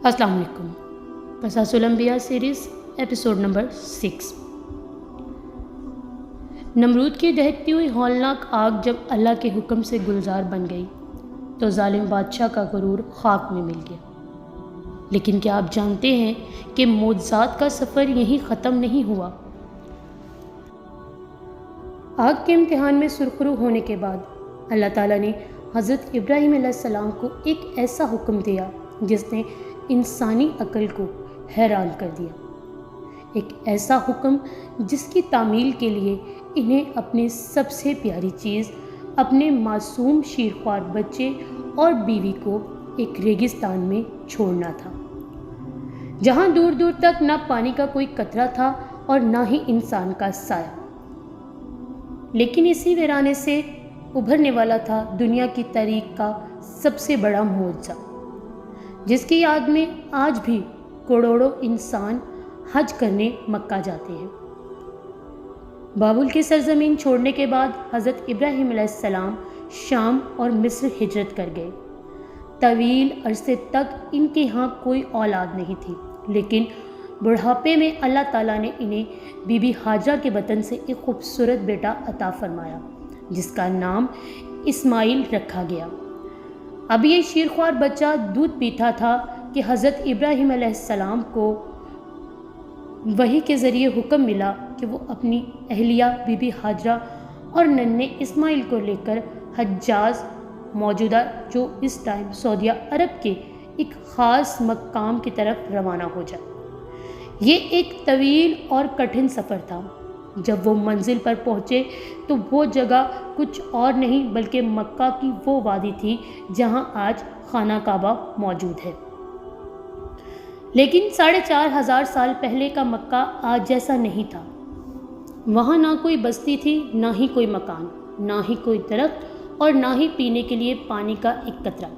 अस्सलाम वालेकुम। क़सासुल अंबिया सीरीज़ एपिसोड नंबर 6। नमरूद की दहकती हुई हौलनाक आग जब अल्लाह के हुक्म से गुलजार बन गई तो जालिम बादशाह का गुरूर खाक में मिल गया। लेकिन क्या आप जानते हैं कि मौजज़ात का सफ़र यहीं ख़त्म नहीं हुआ। आग के इम्तिहान में सुरखरू होने के बाद अल्लाह ताला ने हज़रत इब्राहीम अलैहिस्सलाम को एक ऐसा हुक्म दिया जिसने इंसानी अक्ल को हैरान कर दिया। एक ऐसा हुक्म जिसकी तामील के लिए इन्हें अपनी सबसे प्यारी चीज़, अपने मासूम शीरख्वार बच्चे और बीवी को एक रेगिस्तान में छोड़ना था, जहाँ दूर दूर तक ना पानी का कोई कतरा था और ना ही इंसान का साया। लेकिन इसी वीराने से उभरने वाला था दुनिया की तारीख का सबसे बड़ा मोज़ा, जिसकी याद में आज भी करोड़ों इंसान हज करने मक्का जाते हैं। बाबुल की सरजमीन छोड़ने के बाद हज़रत इब्राहीम अलैहिस्सलाम शाम और मिस्र हिजरत कर गए। तवील अरसे तक इनके यहाँ कोई औलाद नहीं थी, लेकिन बुढ़ापे में अल्लाह ताला ने इन्हें बीबी हाजरा के वतन से एक खूबसूरत बेटा अता फरमाया, जिसका नाम इस्माइल रखा गया। अब ये शीरख्वार बच्चा दूध पीता था कि हज़रत इब्राहीम अलैहिस्सलाम को वही के ज़रिए हुक्म मिला कि वो अपनी अहलिया बीबी हाजरा और नन्हे इस्माइल को लेकर हज्जाज, मौजूदा जो इस टाइम सऊदी अरब के एक ख़ास मकाम की तरफ रवाना हो जाए। ये एक तवील और कठिन सफ़र था। जब वो मंजिल पर पहुँचे तो वो जगह कुछ और नहीं बल्कि मक्का की वो वादी थी जहाँ आज खाना काबा मौजूद है। लेकिन 4,500 साल पहले का मक्का आज जैसा नहीं था। वहाँ ना कोई बस्ती थी, ना ही कोई मकान, ना ही कोई दरख्त और ना ही पीने के लिए पानी का एक कतरा।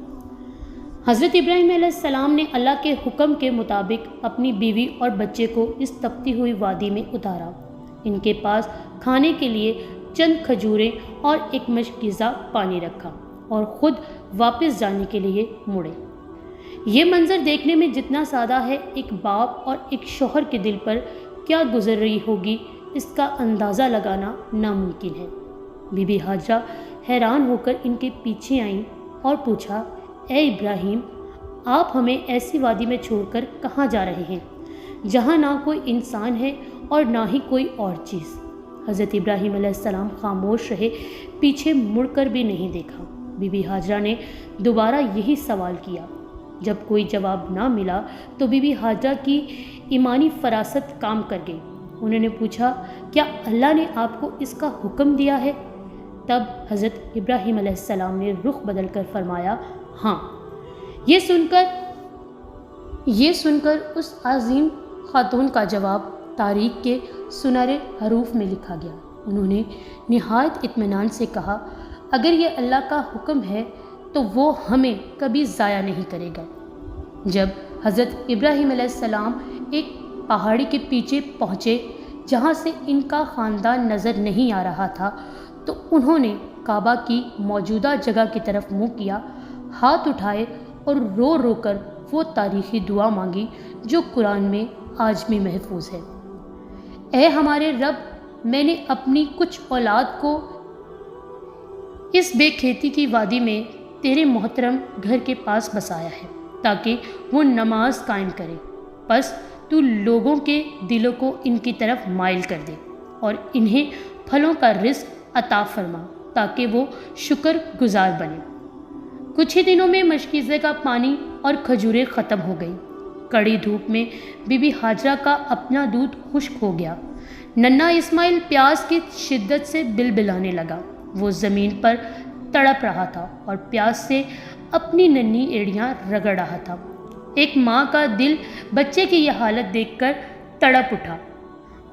हज़रत इब्राहीम अलैहिस्सलाम ने अल्लाह के हुक्म के मुताबिक अपनी बीवी और बच्चे को इस तपती हुई वादी में उतारा। इनके पास खाने के लिए चंद खजूरें और एक मशकीज़ा पानी रखा और ख़ुद वापस जाने के लिए मुड़े। ये मंज़र देखने में जितना सादा है, एक बाप और एक शौहर के दिल पर क्या गुजर रही होगी इसका अंदाज़ा लगाना नामुमकिन है। बीबी हाजरा हैरान होकर इनके पीछे आईं और पूछा, ए इब्राहीम, आप हमें ऐसी वादी में छोड़कर कहाँ जा रहे हैं जहाँ ना कोई इंसान है और ना ही कोई और चीज़। हज़रत इब्राहीम अलैहिस्सलाम खामोश रहे, पीछे मुड़कर भी नहीं देखा। बीबी हाजरा ने दोबारा यही सवाल किया। जब कोई जवाब ना मिला तो बीबी हाजरा की ईमानी फरासत काम कर गई। उन्होंने पूछा, क्या अल्लाह ने आपको इसका हुक्म दिया है? तब हज़रत इब्राहीम अलैहिस्सलाम ने रुख बदल कर फरमाया, हाँ। ये सुनकर उस अजीम खातून का जवाब तारीख के सुनहरे हरूफ में लिखा गया। उन्होंने निहायत इत्मीनान से कहा, अगर ये अल्लाह का हुक्म है तो वो हमें कभी ज़ाया नहीं करेगा। जब हज़रत इब्राहीम अलैहिस्सलाम एक पहाड़ी के पीछे पहुँचे जहाँ से इनका ख़ानदान नज़र नहीं आ रहा था, तो उन्होंने काबा की मौजूदा जगह की तरफ मुँह किया, हाथ उठाए और रो रो कर वो तारीख़ी दुआ मांगी जो कुरान में आज भी महफूज है। ऐ हमारे रब, मैंने अपनी कुछ औलाद को इस बेखेती की वादी में तेरे मोहतरम घर के पास बसाया है ताकि वो नमाज कायम करे। बस तू लोगों के दिलों को इनकी तरफ माइल कर दे और इन्हें फलों का रिज़्क़ अता फरमा ताकि वो शुक्र गुजार बने। कुछ ही दिनों में मशकीज़े का पानी और खजूरें ख़त्म हो गई। कड़ी धूप में बीबी हाजरा का अपना दूध खुश्क हो गया। नन्हा इस्माइल प्यास की शिद्दत से बिलबिलाने लगा। वो ज़मीन पर तड़प रहा था और प्यास से अपनी नन्ही एड़ियाँ रगड़ रहा था। एक माँ का दिल बच्चे की यह हालत देखकर तड़प उठा।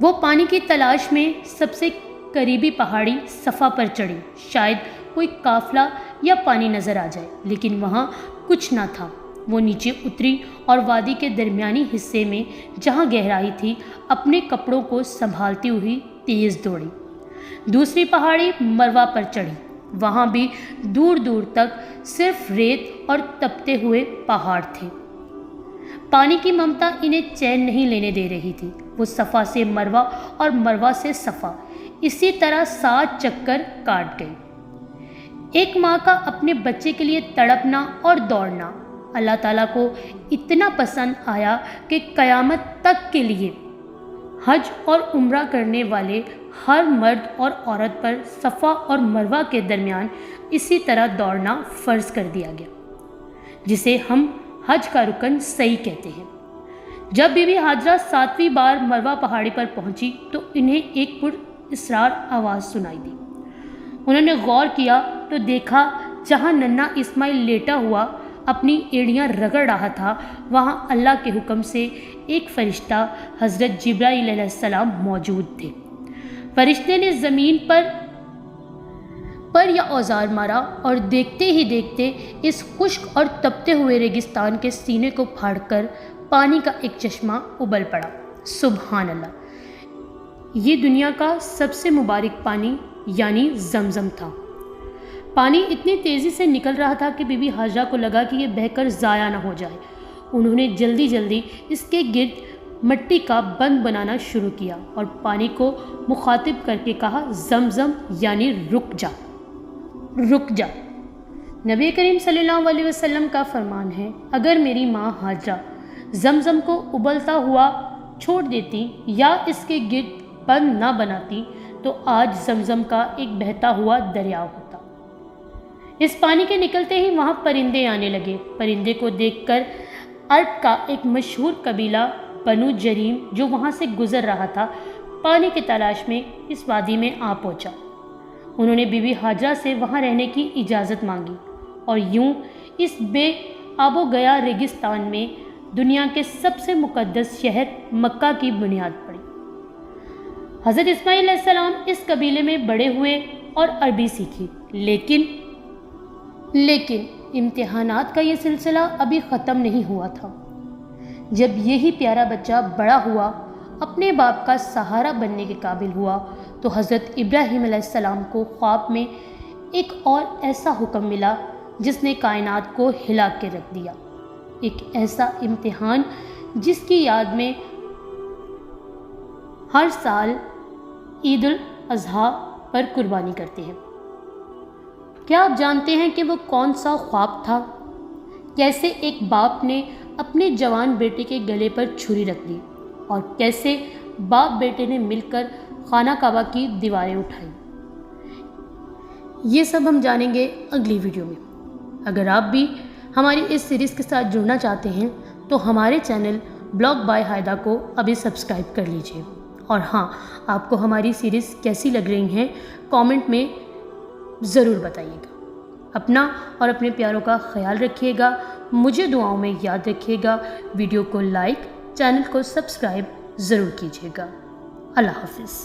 वो पानी की तलाश में सबसे करीबी पहाड़ी सफ़ा पर चढ़ी। शायद कोई काफ़िला या पानी नज़र आ जाए, लेकिन वहाँ कुछ ना था। वो नीचे उतरी और वादी के दरमियानी हिस्से में जहाँ गहराई थी अपने कपड़ों को संभालती हुई तेज़ दौड़ी। दूसरी पहाड़ी मरवा पर चढ़ी। वहाँ भी दूर दूर तक सिर्फ रेत और तपते हुए पहाड़ थे। پانی کی ممتا انہیں چین نہیں لینے دے رہی تھی۔ وہ صفا سے مروہ اور مروہ سے صفا اسی طرح 7 چکر کاٹ گئے۔ ایک ماں کا اپنے بچے کے لیے تڑپنا اور دوڑنا اللہ تعالیٰ کو اتنا پسند آیا کہ قیامت تک کے لیے حج اور عمرہ کرنے والے ہر مرد اور عورت پر صفا اور مروہ کے درمیان اسی طرح دوڑنا فرض کر دیا گیا، جسے ہم حج کا رکن سعی کہتے ہیں۔ جب بی بی ہاجرہ 7ویں بار مروہ پہاڑی پر پہنچی تو انہیں ایک پر اسرار آواز سنائی دی۔ انہوں نے غور کیا تو دیکھا جہاں ننھا اسماعیل لیٹا ہوا اپنی ایڑیاں رگڑ رہا تھا، وہاں اللہ کے حکم سے ایک فرشتہ حضرت جبرائیل علیہ السلام موجود تھے۔ فرشتے نے زمین پر یا اوزار مارا اور دیکھتے ہی دیکھتے اس خشک اور تپتے ہوئے ریگستان کے سینے کو پھاڑ کر پانی کا ایک چشمہ ابل پڑا۔ سبحان اللہ! یہ دنیا کا سب سے مبارک پانی یعنی زمزم تھا۔ پانی اتنی تیزی سے نکل رہا تھا کہ بی بی ہاجرہ کو لگا کہ یہ بہہ کر ضائع نہ ہو جائے۔ انہوں نے جلدی جلدی اس کے گرد مٹی کا بند بنانا شروع کیا اور پانی کو مخاطب کر کے کہا، زمزم یعنی رک جا، رک جا۔ نبی کریم صلی اللہ علیہ وسلم کا فرمان ہے، اگر میری ماں ہاجرہ زمزم کو ابلتا ہوا چھوڑ دیتی یا اس کے گرد بند نہ بناتی تو آج زمزم کا ایک بہتا ہوا دریا ہوتا۔ اس پانی کے نکلتے ہی وہاں پرندے آنے لگے۔ پرندے کو دیکھ کر عرب کا ایک مشہور قبیلہ بنو جریم جو وہاں سے گزر رہا تھا، پانی کی تلاش میں اس وادی میں آ پہنچا۔ انہوں نے بی بی ہاجرہ سے وہاں رہنے کی اجازت مانگی اور یوں اس بے آب و گیا ریگستان میں دنیا کے سب سے مقدس شہر مکہ کی بنیاد پڑی۔ حضرت اسماعیل علیہ السلام اس قبیلے میں بڑے ہوئے اور عربی سیکھی، لیکن امتحانات کا یہ سلسلہ ابھی ختم نہیں ہوا تھا۔ جب یہی پیارا بچہ بڑا ہوا، اپنے باپ کا سہارا بننے کے قابل ہوا، تو حضرت ابراہیم علیہ السلام کو خواب میں ایک اور ایسا حکم ملا جس نے کائنات کو ہلا کے رکھ دیا۔ ایک ایسا امتحان جس کی یاد میں ہر سال عید الاضحیٰ پر قربانی کرتے ہیں۔ کیا آپ جانتے ہیں کہ وہ کون سا خواب تھا؟ کیسے ایک باپ نے اپنے جوان بیٹے کے گلے پر چھری رکھ دی اور کیسے باپ بیٹے نے مل کر خانہ کعبہ کی دیواریں اٹھائیں؟ یہ سب ہم جانیں گے اگلی ویڈیو میں۔ اگر آپ بھی ہماری اس سیریز کے ساتھ جڑنا چاہتے ہیں تو ہمارے چینل بلاگ بائی ہائدہ کو ابھی سبسکرائب کر لیجئے، اور ہاں، آپ کو ہماری سیریز کیسی لگ رہی ہیں کامنٹ میں ضرور بتائیے گا۔ اپنا اور اپنے پیاروں کا خیال رکھیے گا، مجھے دعاؤں میں یاد رکھیے گا، ویڈیو کو لائک، چینل کو سبسکرائب ضرور کیجیے گا۔ اللہ حافظ۔